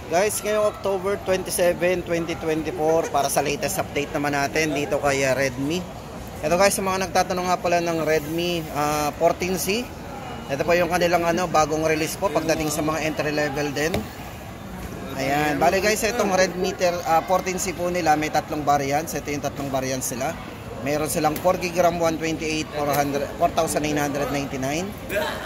Guys, ngayong October 27, 2024 para sa latest update naman natin dito kay Redmi. Ito guys, sa mga nagtatanong nga pala ng Redmi 14C. Ito po yung kanilang bagong release po pagdating sa mga entry level din. Ayan, bali guys, itong Redmi 14C po nila may tatlong variants. Ito yung tatlong variants sila. Meron silang 4GB RAM 128 4,999.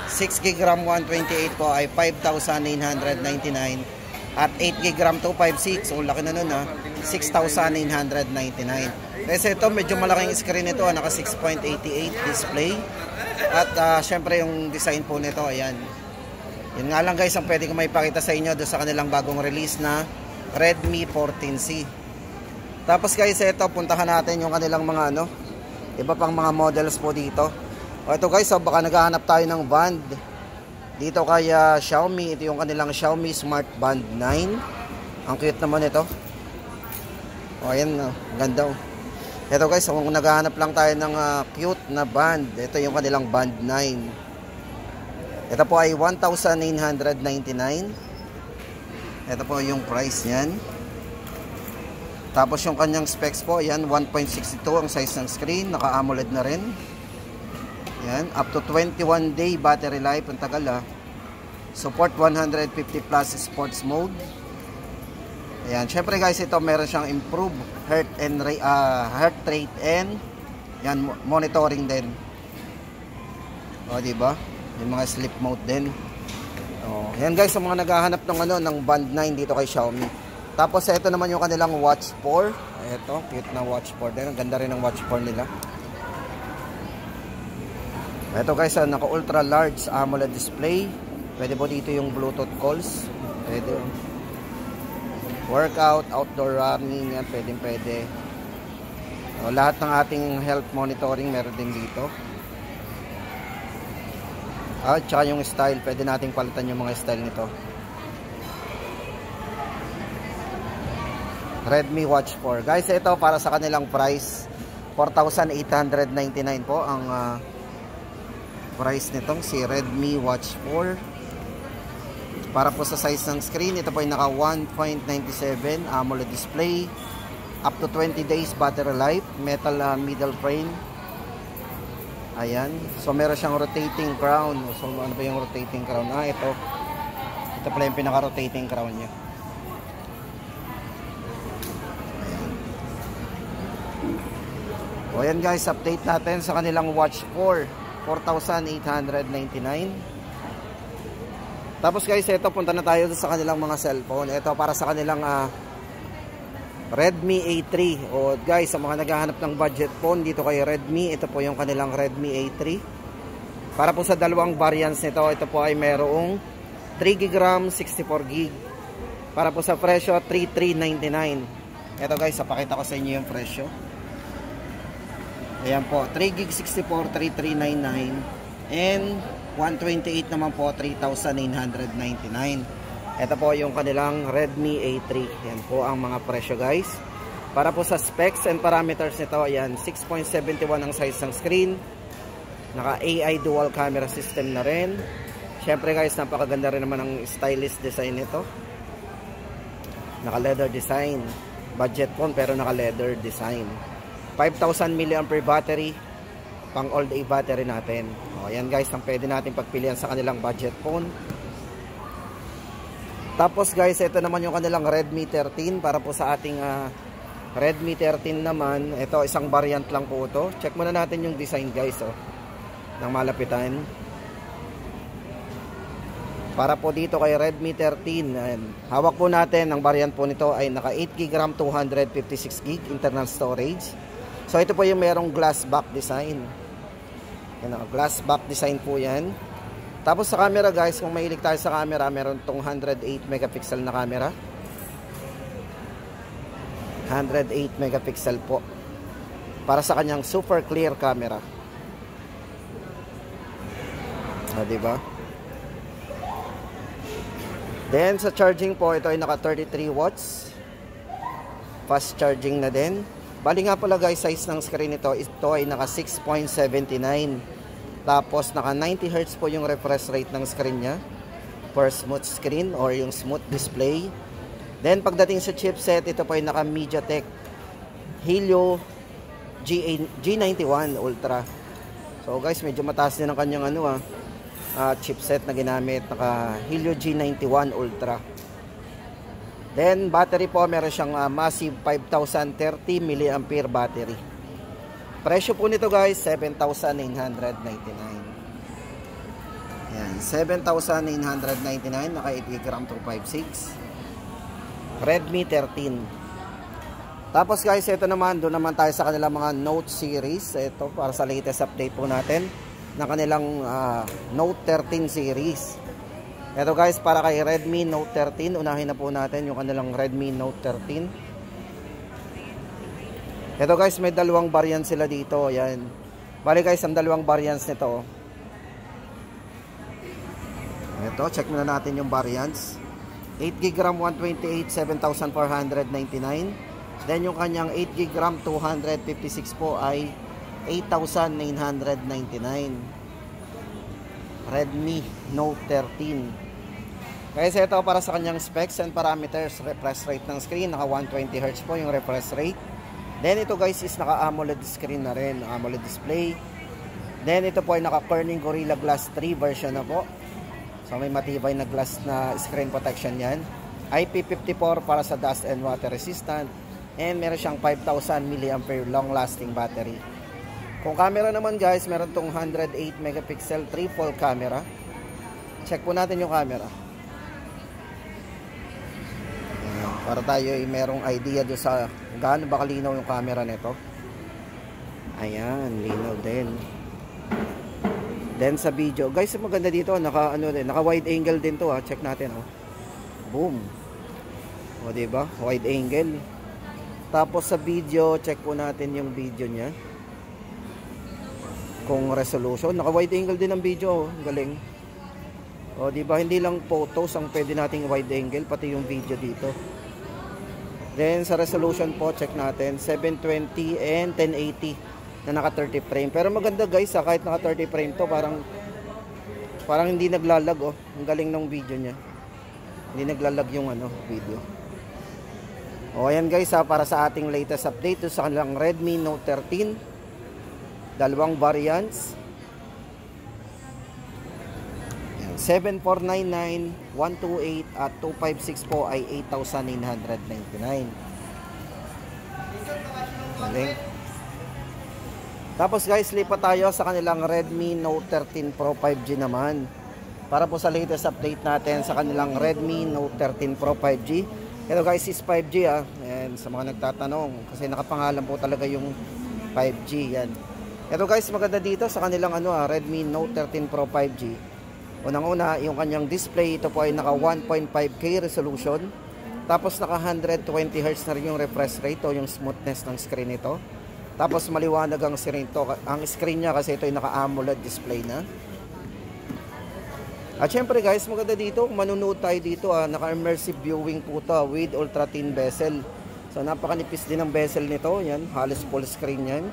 6GB RAM 128 po ay 5,999. At 8GB RAM 256, so laki na nun 6,999. Kasi ito medyo malaking screen nito, naka 6.88 display. At syempre yung design po nito, ayan. Yun nga lang guys ang pwede ko maipakita sa inyo doon sa kanilang bagong release na Redmi 14C. Tapos guys, ito puntahan natin yung kanilang mga iba pang mga models po dito. O ito guys, baka naghahanap tayo ng band dito kay Xiaomi. Ito yung kanilang Xiaomi Smart Band 9. Ang cute naman ito. O ayan, ganda. Ito guys, kung naghahanap lang tayo ng cute na band, ito yung kanilang Band 9. Ito po ay 1,999. Ito po yung price niyan. Tapos yung kanyang specs po, yan 1.62 ang size ng screen, naka AMOLED na rin. Yan, up to 21 day battery life, ang tagal Support 150 plus sports mode. Ayan, syempre guys, ito meron siyang improved heart rate and yan, monitoring din. O, diba? Yung mga sleep mode din. O, yan guys, sa mga naghahanap ng Band 9 dito kay Xiaomi. Tapos ito naman yung kanilang Watch 4. Ito, cute na Watch 4 din. Ang ganda rin ng Watch 4 nila. Ito guys, naka ultra large AMOLED display. Pwede po dito yung Bluetooth calls. Pwede. Workout, outdoor running, yan pwede. O, lahat ng ating health monitoring meron din dito. At saka yung style, pwede nating palitan yung mga style nito. Redmi Watch 4. Guys, ito para sa kanilang price, 4,899 po ang price nitong si Redmi Watch 4. Para po sa size ng screen, ito po ay naka 1.97 AMOLED display, up to 20 days battery life, metal middle frame. Ayan. So meron siyang rotating crown. So ano ba yung rotating crown? Ito pala yung pinaka-rotating crown niya. O yan guys, update natin sa kanilang Watch 4, 4,899. Tapos guys, ito punta na tayo sa kanilang mga cellphone. Ito para sa kanilang Redmi A3. O guys, sa mga naghahanap ng budget phone dito kay Redmi, ito po yung kanilang Redmi A3. Para po sa dalawang variants nito, ito po ay merong 3GB RAM, 64GB. Para po sa presyo, 3,399. Ito guys, pakita ko sa inyo yung presyo. Ayan po, 3GB 64, 3,399. And 128 naman po, 3,999. Ito po yung kanilang Redmi A3. Yan po ang mga presyo guys. Para po sa specs and parameters nito, ayan, 6.71 ang size ng screen. Naka AI dual camera system na rin. Syempre guys, napakaganda rin naman ang stylish design nito. Naka leather design. Budget phone pero naka leather design. 5,000 mAh battery, pang all day battery natin. O yan guys, ang pwede natin pagpilian sa kanilang budget phone. Tapos guys, ito naman yung kanilang Redmi 13. Para po sa ating Redmi 13 naman, ito isang variant lang po ito. Check muna natin yung design guys, ng malapitan. Para po dito kay Redmi 13, ayan, hawak po natin, ang variant po nito ay naka 8GB RAM 256GB internal storage. So ito po yung merong glass back design. Yan, glass back design po yan. Tapos sa camera guys, kung mahilig tayo sa camera, meron tong 108 megapixel na camera. 108 megapixel po. Para sa kanyang super clear camera. Diba? Then sa charging po, ito ay naka 33 watts. Fast charging na din. Bali nga pala guys, size ng screen ito ay naka 6.79. Tapos naka 90 Hz po yung refresh rate ng screen niya. For smooth screen or yung smooth display. Then pagdating sa chipset, ito po ay naka MediaTek Helio G91 Ultra. So guys, medyo mataas din ang kanyang chipset na ginamit, naka Helio G91 Ultra. Then battery po, meron siyang massive 5030 mAh battery. Presyo po nito guys, 7,999. Yan, 7,999, naka 8GB RAM 256. Redmi 13. Tapos guys, ito naman, doon naman tayo sa kanilang mga Note series. Ito para sa latest update po natin ng kanilang Note 13 series. Ito guys, para kay Redmi Note 13, unahin na po natin yung kanilang Redmi Note 13. Ito guys, may dalawang variant sila dito. Ayan. Bali guys, ang dalawang variants nito. Ito, check muna natin yung variants. 8GB RAM 128, 7,499. Then yung kanyang 8GB RAM 256 po ay 8,999. Redmi Note 13. Kaya ito para sa kanyang specs and parameters. Refresh rate ng screen, naka 120Hz po yung refresh rate. Then ito guys is naka AMOLED screen na rin, AMOLED display. Then ito po ay naka Corning Gorilla Glass 3 version na po. So may matibay na glass na screen protection yan. IP54 para sa dust and water resistant. And meron siyang 5,000 mAh long lasting battery. Kung camera naman guys, meron tong 108 megapixel triple camera. Check po natin yung camera. Ayan, para tayo ay merong idea doon sa gaano ba kalinaw yung camera nito. Ayan, linaw din. Then sa video, guys, maganda dito, naka wide angle din to, check natin, Boom. O diba? Wide angle. Tapos sa video, check po natin yung video niya. Kung resolution, naka wide angle din ang video, galing. O diba, hindi lang photos ang pwede nating wide angle, pati yung video dito. Then sa resolution po, check natin 720 and 1080 na naka 30 frame. Pero maganda guys, kahit naka 30 frame to, parang hindi naglalag, Ang galing ng video niya. Hindi naglalag yung video. O ayan guys, para sa ating latest update sa kanilang Redmi Note 13. Dalawang variants. 7499, 128 at 256 po ay 8,999. Galing. Tapos guys, lipat tayo sa kanilang Redmi Note 13 Pro 5G naman. Para po sa latest update natin sa kanilang Redmi Note 13 Pro 5G. Ito guys is 5G And sa mga nagtatanong, kasi nakapangalan po talaga yung 5G yan. Ito guys, maganda dito sa kanilang Redmi Note 13 Pro 5G. Unang-una, yung kanyang display, ito po ay naka 1.5K resolution. Tapos naka 120Hz na rin yung refresh rate o yung smoothness ng screen nito. Tapos maliwanag ang screen niya kasi ito ay naka AMOLED display na. At syempre guys, maganda dito, manunood tayo dito, naka immersive viewing po ito with ultra thin bezel. So napakanipis din ang bezel nito, yan, halos full screen yan.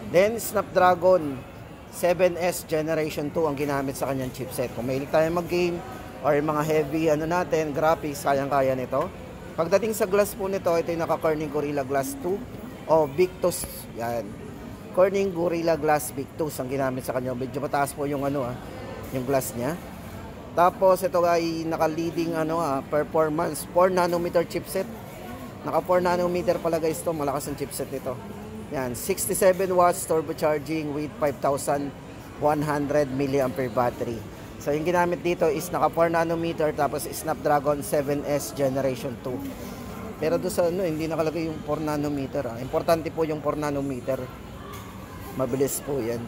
Then Snapdragon 7S Generation 2 ang ginamit sa kanyang chipset. Kung mahilig tayo mag-game or mga heavy natin, graphics, kayang-kaya nito. Pagdating sa glass po nito, ito yung naka Corning Gorilla Glass 2 o Victus, yan. Corning Gorilla Glass Victus ang ginamit sa kanya. Medyo mataas po yung yung glass niya. Tapos ito ay naka-leading performance 4 nanometer chipset. Naka 4 nanometer pala guys to, malakas ang chipset nito. Yan, 67 watts turbocharging with 5,100 mAh battery. So yung ginamit dito is naka 4 nanometer tapos Snapdragon 7S Generation 2. Pero doon sa hindi nakalagay yung 4 nanometer. Importante po yung 4 nanometer. Mabilis po yan.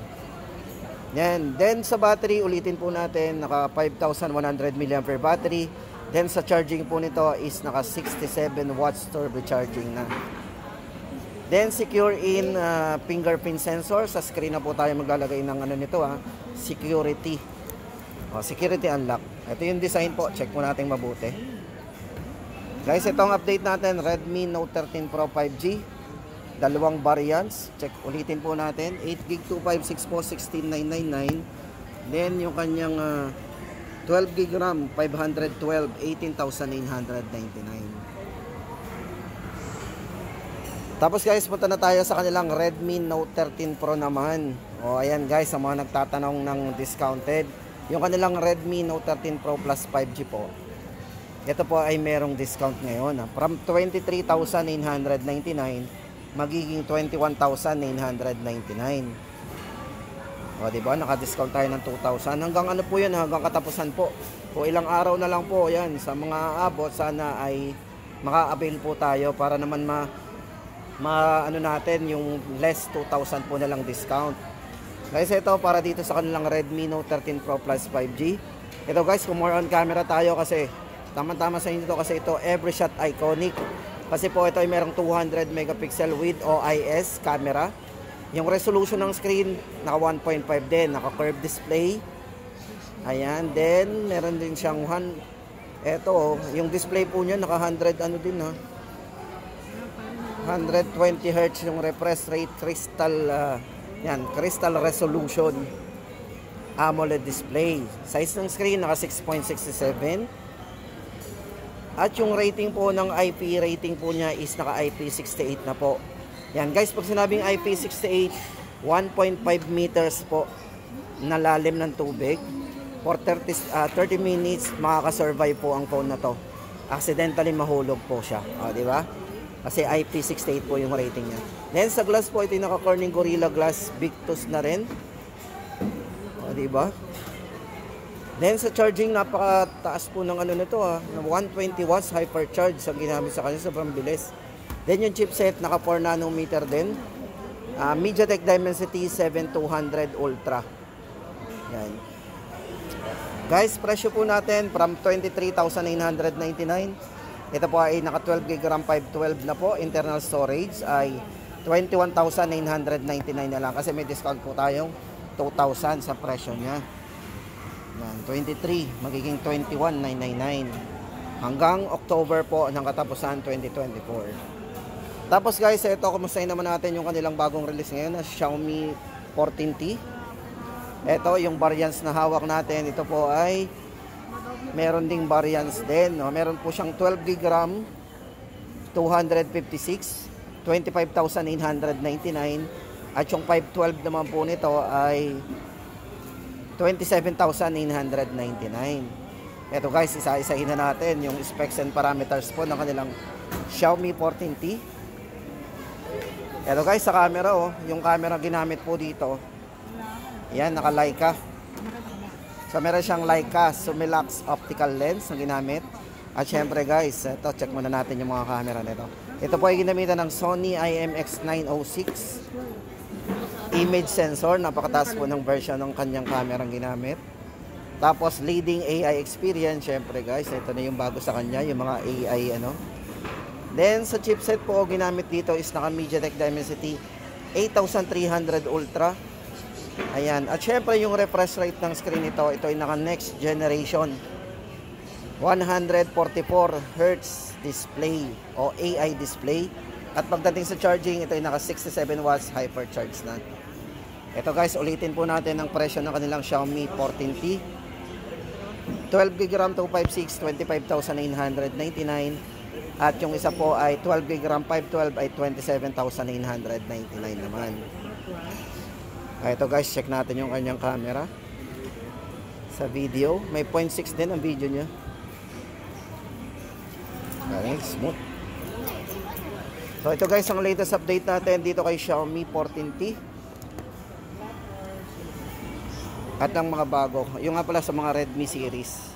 Yan. Then sa battery, ulitin po natin, naka 5,100 mAh battery. Then sa charging po nito is naka 67 watts turbocharging na. Then secure in fingerprint sensor. Sa screen na po tayo maglalagay ng nito security. Security unlock. Ito yung design po. Check po natin mabuti. Guys, itong update natin, Redmi Note 13 Pro 5G. Dalawang variants. Check, ulitin po natin. 8GB 256 po, 16,999. Then, yung kanyang 12GB RAM, 512, 18,999. Tapos guys, punta na tayo sa kanilang Redmi Note 13 Pro naman. O ayan guys, sa mga nagtatanong ng discounted, yung kanilang Redmi Note 13 Pro Plus 5G po. Ito po ay merong discount ngayon. From 23,999 magiging 21,999. O diba, naka-discount tayo ng 2,000. Hanggang ano po yun, hanggang katapusan po. O ilang araw na lang po yan. Sa mga abot, sana ay maka-avail po tayo para naman ano natin, yung less 2,000 po na lang discount. Guys, ito para dito sa kanilang Redmi Note 13 Pro Plus 5G. Ito guys, kung more on camera tayo kasi tama-tama sa inyo to kasi ito every shot iconic. Kasi po ito ay merong 200 megapixel with OIS camera. Yung resolution ng screen naka 1.5 din, naka curved display. Ayan, then meron din siyang ito, yung display po niya naka 100 ano din ha. 120 Hz yung refresh rate, crystal resolution AMOLED display. Size ng screen naka 6.67. At yung rating po ng IP rating po niya is naka IP68 na po. Yan guys, pag sinabing IP68, 1.5 meters po na lalim ng tubig. For 30 minutes makaka-survive po ang phone na to. Accidentally mahulog po siya. O, di ba? Kasi IP68 po yung rating niya. Then sa glass po, ito yung naka-Corning Gorilla Glass Victus na rin. O, di ba? Then sa charging, napakataas po ng ano nito ha. 120 watts hypercharge ang ginamit sa kanya, sobrang bilis. Then yung chipset, naka 4 nanometer din. MediaTek Dimensity 7200 Ultra. Yan. Guys, presyo po natin from 23,999. Ito po ay naka 12 GB RAM 512 na po. Internal storage ay 21,999 na lang. Kasi may discount po tayong 2,000 sa presyo niya. Yan, 23, magiging 21,999 hanggang October po ng katapusan 2024. Tapos guys, ito, kumustahin naman natin yung kanilang bagong release ngayon na Xiaomi 14T. Ito, yung variants na hawak natin, ito po ay meron ding variants din. No? Meron po siyang 12 GB RAM, 256, 25,899. At yung 512 naman po nito ay 27,999. Ito guys, isa-isahin na natin yung specs and parameters po ng kanilang Xiaomi 14T. Ito guys, sa camera yung camera ginamit po dito. Yan, naka Leica. So meron siyang Leica Sumilax optical lens na ginamit. At syempre guys, ito, check muna natin yung mga camera nito. Ito po ay ginamitan ng Sony IMX906 image sensor, napakataas po ng version ng kanyang camera ginamit. Tapos leading AI experience, syempre guys, ito na yung bago sa kanya, yung mga AI ano. Then sa chipset po ginamit dito is naka MediaTek Dimensity 8300 Ultra. Ayan, at syempre yung refresh rate ng screen nito, ito ay naka next generation 144 Hz display o AI display. At pagdating sa charging, ito ay naka 67 watts hypercharge na. Ito guys, ulitin po natin ang presyo ng kanilang Xiaomi 14T. 12 GB RAM 256, 25,999. At yung isa po ay 12 GB RAM 512 ay 27,999 naman. Ito guys, check natin yung kanyang camera. Sa video, may 0.6 din ang video niya. Okay, smooth. So ito guys, ang latest update natin dito kay Xiaomi 14T. At ang mga bago, yung nga pala sa mga Redmi series.